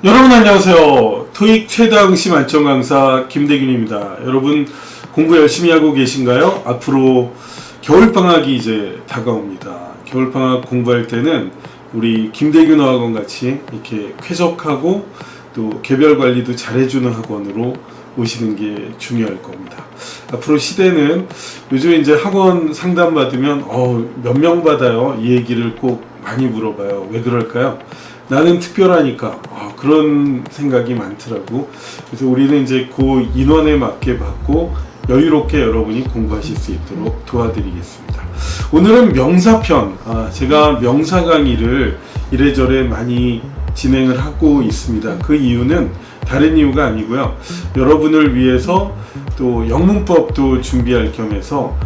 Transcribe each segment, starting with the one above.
여러분 안녕하세요. 토익 최다 응시 만점 강사 김대균입니다. 여러분 공부 열심히 하고 계신가요? 앞으로 겨울방학이 이제 다가옵니다. 겨울방학 공부할 때는 우리 김대균 어학원 같이 이렇게 쾌적하고 또 개별 관리도 잘해주는 학원으로 오시는 게 중요할 겁니다. 앞으로 시대는 요즘 이제 학원 상담 받으면 몇 명 받아요? 이 얘기를 꼭 많이 물어봐요. 왜 그럴까요? 나는 특별하니까 그런 생각이 많더라고. 그래서 우리는 이제 그 인원에 맞게 받고 여유롭게 여러분이 공부하실 수 있도록 도와드리겠습니다. 오늘은 명사편, 제가 명사 강의를 이래저래 많이 진행을 하고 있습니다. 그 이유는 다른 이유가 아니고요. 여러분을 위해서 또 영문법도 준비할 겸해서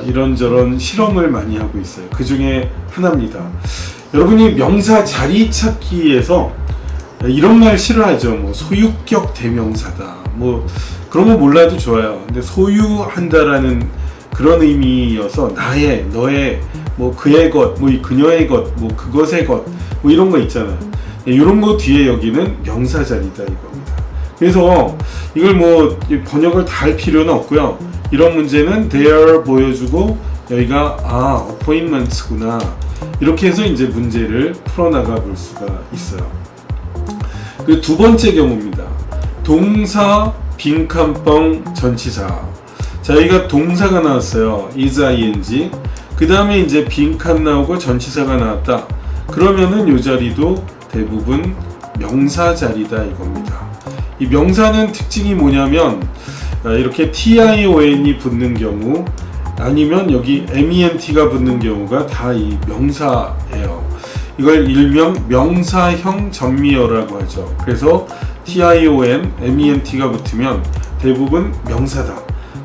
이런저런 실험을 많이 하고 있어요. 그 중에 하나입니다. 여러분이 명사 자리 찾기에서 이런 말 싫어하죠. 뭐 소유격 대명사다. 뭐 그런 거 몰라도 좋아요. 근데 소유한다라는 그런 의미여서 나의, 너의, 뭐 그의 것, 뭐 그녀의 것, 뭐 그것의 것, 뭐 이런 거 있잖아요. 이런 거 뒤에 여기는 명사 자리다 이겁니다. 그래서 이걸 뭐 번역을 다 할 필요는 없고요. 이런 문제는 there 보여주고 여기가 appointments구나. 이렇게 해서 이제 문제를 풀어나가 볼 수가 있어요. 그 두 번째 경우입니다. 동사 빈칸뻥 전치사. 자, 여기가 동사가 나왔어요. is ing. 그 다음에 이제 빈칸 나오고 전치사가 나왔다. 그러면은 이 자리도 대부분 명사 자리다 이겁니다. 이 명사는 특징이 뭐냐면 이렇게 tion이 붙는 경우 아니면 여기 ment가 붙는 경우가 다 이 명사예요. 이걸 일명 명사형 전미어라고 하죠. 그래서 tion, ment가 붙으면 대부분 명사다.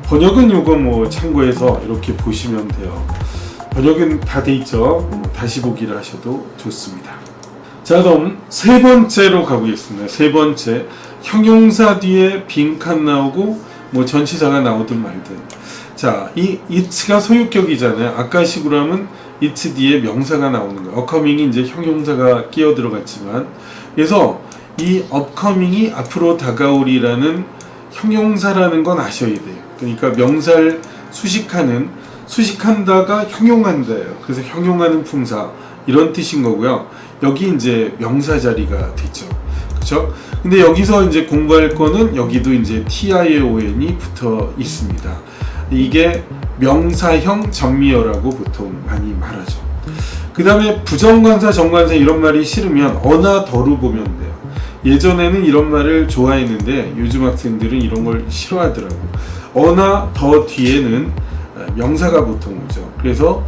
번역은 요거 뭐 참고해서 이렇게 보시면 돼요. 번역은 다 돼 있죠. 다시 보기를 하셔도 좋습니다. 자, 그럼 세 번째로 가보겠습니다. 세 번째, 형용사 뒤에 빈칸 나오고 뭐 전치사가 나오든 말든. 자, 이 it가 소유격이잖아요. 아까 식으로 하면 it 뒤에 명사가 나오는 거예요. upcoming이 이제 형용사가 끼어 들어갔지만, 그래서 이 upcoming이 앞으로 다가오리라는 형용사라는 건 아셔야 돼요. 그러니까 명사를 수식한다가 형용한다예요. 그래서 형용하는 품사 이런 뜻인 거고요. 여기 이제 명사 자리가 되죠. 그렇죠? 근데 여기서 이제 공부할 거는 여기도 이제 tion이 붙어 있습니다. 이게 명사형 전미어라고 보통 많이 말하죠. 그 다음에 부정관사, 정관사 이런 말이 싫으면 어나 더로 보면 돼요. 예전에는 이런 말을 좋아했는데 요즘 학생들은 이런 걸 싫어하더라고. 어나 더 뒤에는 명사가 보통 오죠. 그래서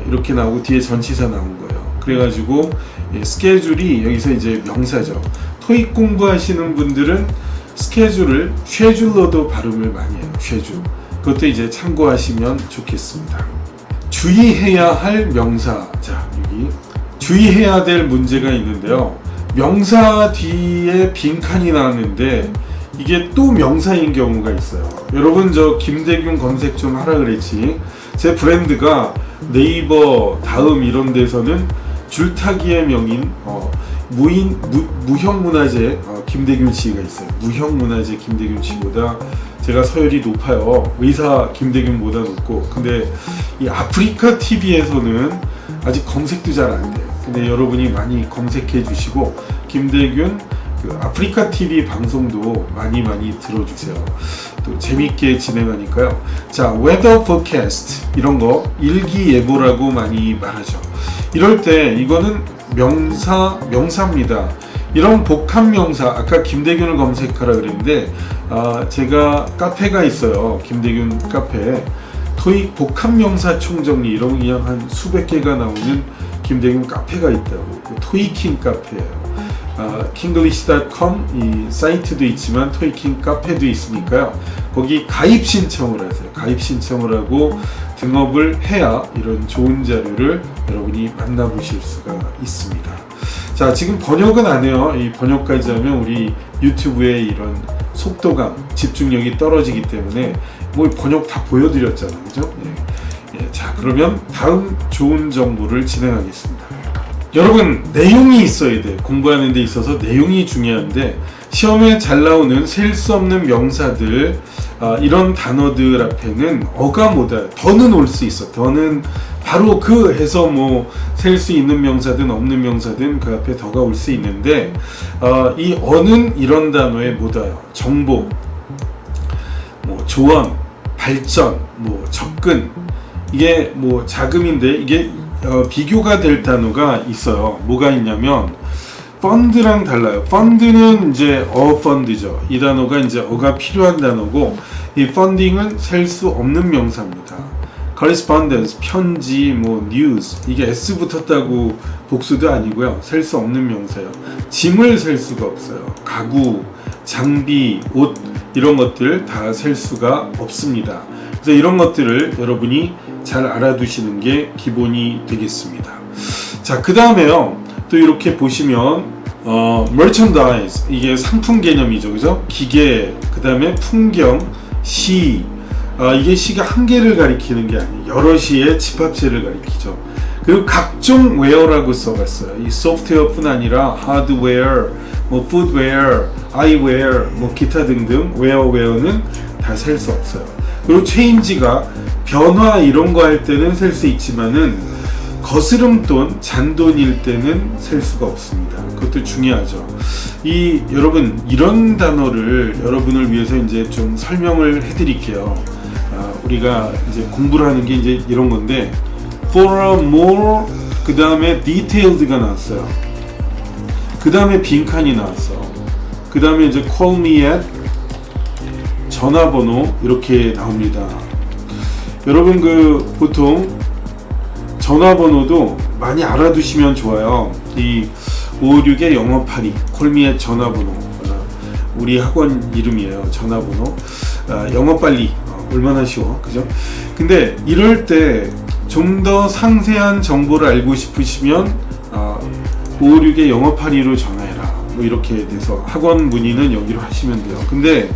이렇게 나오고 뒤에 전치사 나온 거예요. 그래가지고 스케줄이 여기서 이제 명사죠. 토익 공부하시는 분들은 스케줄을 쉐줄로도 발음을 많이 해요. 쉐줄. 그것도 이제 참고하시면 좋겠습니다. 주의해야 할 명사. 자, 여기 주의해야 될 문제가 있는데요. 명사 뒤에 빈칸이 나왔는데 이게 또 명사인 경우가 있어요. 여러분 저 김대균 검색 좀 하라 그랬지. 제 브랜드가 네이버, 다음 이런 데서는 줄타기의 명인 무형문화재 김대균 씨가 있어요. 무형문화재 김대균 씨보다 제가 서열이 높아요. 의사 김대균보다 높고. 근데 이 아프리카 TV에서는 아직 검색도 잘 안 돼요. 근데 여러분이 많이 검색해 주시고 김대균 그 아프리카 TV 방송도 많이 들어주세요. 또 재밌게 진행하니까요. 자, weather forecast 이런 거 일기예보라고 많이 말하죠. 이럴 때 이거는 명사입니다. 이런 복합명사, 아까 김대균을 검색하라 그랬는데 제가 카페가 있어요. 김대균 카페. 토익 복합명사 총정리 이런 그냥 한 수백 개가 나오는 김대균 카페가 있다고. 토익킹 카페예요. kinglish.com 이 사이트도 있지만 토익킹 카페도 있으니까요. 거기 가입 신청을 하세요. 가입 신청을 하고 등업을 해야 이런 좋은 자료를 여러분이 만나보실 수가 있습니다. 자, 지금 번역은 안 해요. 이 번역까지 하면 우리 유튜브의 이런 속도감, 집중력이 떨어지기 때문에 뭐 번역 다 보여드렸잖아요. 그죠? 자, 그러면 다음 좋은 정보를 진행하겠습니다. 여러분, 내용이 있어야 돼. 공부하는 데 있어서 내용이 중요한데, 시험에 잘 나오는 셀 수 없는 명사들, 이런 단어들 앞에는 어가 못 와요. 더는 올 수 있어. 더는 바로 그 해서 뭐 셀 수 있는 명사든 없는 명사든 그 앞에 더가 올 수 있는데, 이 어는 이런 단어에 못 와요. 정보, 뭐 조언, 발전, 뭐 접근, 이게 뭐 자금인데 이게 비교가 될 단어가 있어요. 뭐가 있냐면 펀드랑 달라요. 펀드는 이제 펀드죠. 이 단어가 이제 어가 필요한 단어고, 이 펀딩은 셀 수 없는 명사입니다. correspondence, 편지, 뭐 news, 이게 s 붙었다고 복수도 아니고요. 셀 수 없는 명사예요. 짐을 셀 수가 없어요. 가구, 장비, 옷, 이런 것들 다 셀 수가 없습니다. 그래서 이런 것들을 여러분이 잘 알아두시는 게 기본이 되겠습니다. 자, 그 다음에요. 또 이렇게 보시면 merchandise, 이게 상품 개념이죠, 그죠? 기계, 그 다음에 풍경, 시, 이게 시가 한 개를 가리키는 게 아니에요. 여러 시의 집합체를 가리키죠. 그리고 각종 웨어라고 써봤어요. 이 소프트웨어뿐 아니라 하드웨어, 뭐 푸드웨어, 아이웨어, 뭐 기타 등등 웨어는 다 셀 수 없어요. 그리고 체인지가 변화 이런 거 할 때는 셀 수 있지만은 거스름돈, 잔돈일 때는 셀 수가 없습니다. 그것도 중요하죠. 여러분, 이런 단어를 여러분을 위해서 이제 좀 설명을 해드릴게요. 우리가 이제 공부를 하는 게 이제 이런 건데, for a more, 그 다음에 detailed가 나왔어요. 그 다음에 빈칸이 나왔어. 그 다음에 이제 call me at, 전화번호, 이렇게 나옵니다. 여러분, 보통 전화번호도 많이 알아두시면 좋아요. 이 556의 영어 82, call me at 전화번호. 우리 학원 이름이에요. 전화번호. 영어 빨리. 얼마나 쉬워, 그죠? 근데 이럴 때 좀 더 상세한 정보를 알고 싶으시면 556의 영어 82로 전화해라, 뭐 이렇게 돼서 학원 문의는 여기로 하시면 돼요. 근데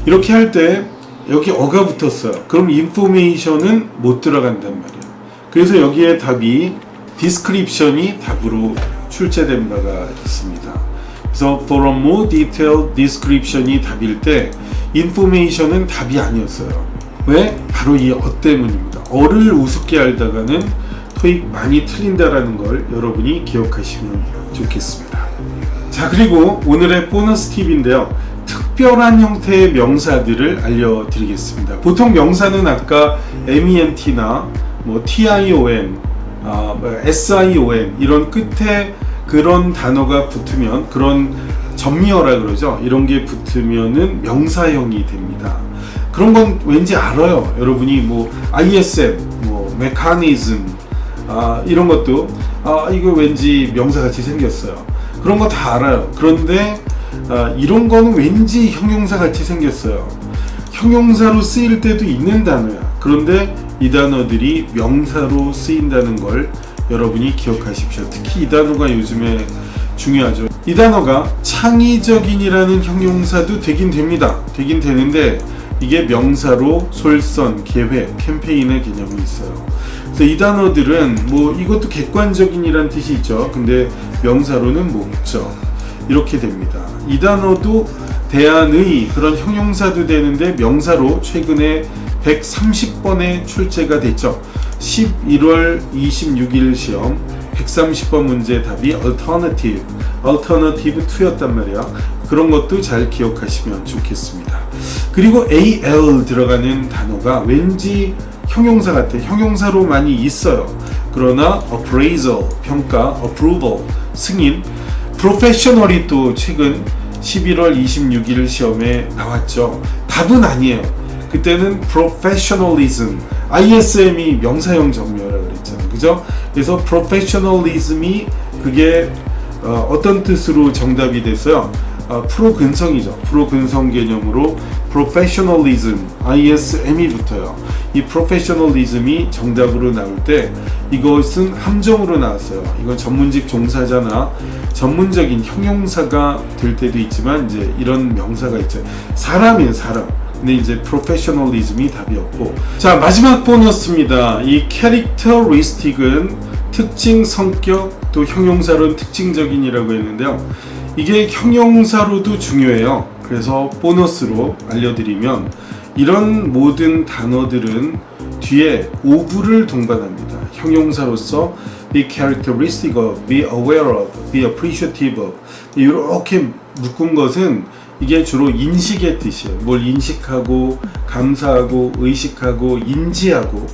이렇게 할 때 여기 어가 붙었어요. 그럼 인포메이션은 못 들어간단 말이에요. 그래서 여기에 답이 description이 답으로 출제된 바가 있습니다. 그래서 for a more detailed description이 답일 때 information은 답이 아니었어요. 왜? 바로 이 어 때문입니다. 어를 우습게 알다가는 토익 많이 틀린다라는 걸 여러분이 기억하시면 좋겠습니다. 자, 그리고 오늘의 보너스 팁인데요. 특별한 형태의 명사들을 알려드리겠습니다. 보통 명사는 아까 ment나 뭐 tion, sion 이런 끝에 그런 단어가 붙으면, 그런 전미어라 그러죠. 이런 게 붙으면은 명사형이 됩니다. 그런 건 왠지 알아요. 여러분이 뭐 ISM, 뭐 mechanism, 이런 것도 이거 왠지 명사같이 생겼어요. 그런 거 다 알아요. 그런데 이런 거는 왠지 형용사같이 생겼어요. 형용사로 쓰일 때도 있는 단어야. 그런데 이 단어들이 명사로 쓰인다는 걸 여러분이 기억하십시오. 특히 이 단어가 요즘에 중요하죠. 이 단어가 창의적인이라는 형용사도 되긴 됩니다. 되긴 되는데 이게 명사로 솔선, 계획, 캠페인의 개념이 있어요. 그래서 이 단어들은 뭐 이것도 객관적인이란 뜻이 있죠. 근데 명사로는 목적, 이렇게 됩니다. 이 단어도 대안의 그런 형용사도 되는데 명사로 최근에 130번의 출제가 됐죠. 11월 26일 시험 130번 문제 답이 alternative 2였단 말이야. 그런 것도 잘 기억하시면 좋겠습니다. 그리고 AL 들어가는 단어가 왠지 형용사 같아. 형용사로 많이 있어요. 그러나 appraisal, 평가, approval, 승인, professional이 또 최근 11월 26일 시험에 나왔죠. 답은 아니에요. 그때는 professionalism, ISM이 명사형 정미어라고 그랬잖아요. 그죠? 그래서 professionalism이 그게 어떤 뜻으로 정답이 됐어요? 프로 근성이죠. 프로 근성 개념으로 professionalism, ISM이 붙어요. 이 professionalism이 정답으로 나올 때 이것은 함정으로 나왔어요. 이건 전문직 종사자나 전문적인 형용사가 될 때도 있지만 이제 이런 명사가 있죠. 사람이에요, 사람. 근데 이제 professionalism이 답이었고, 자, 마지막 보너스입니다. 이 characteristic은 특징, 성격, 또 형용사로는 특징적인이라고 했는데요. 이게 형용사로도 중요해요. 그래서 보너스로 알려드리면 이런 모든 단어들은 뒤에 of를 동반합니다. 형용사로서 be characteristic of, be aware of, be appreciative of 이렇게 묶은 것은 이게 주로 인식의 뜻이에요. 뭘 인식하고 감사하고 의식하고 인지하고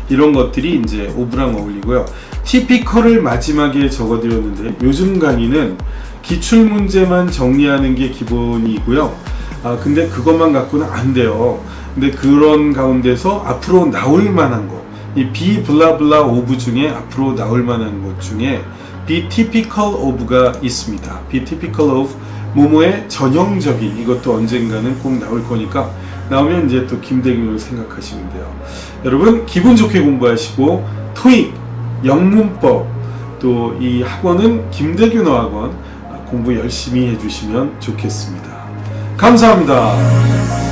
이런 것들이 이제 of랑 어울리고요. typical을 마지막에 적어드렸는데 요즘 강의는 기출문제만 정리하는 게 기본이고요. 근데 그것만 갖고는 안 돼요. 근데 그런 가운데서 앞으로 나올 만한 거, 이 be 블라블라 of 중에 앞으로 나올 만한 것 중에 be typical of가 있습니다. be typical of 뭐뭐의 전형적인, 이것도 언젠가는 꼭 나올 거니까 나오면 이제 또 김대균을 생각하시면 돼요. 여러분 기분 좋게 공부하시고 토익, 영문법 또 이 학원은 김대균 어학원 공부 열심히 해주시면 좋겠습니다. 감사합니다.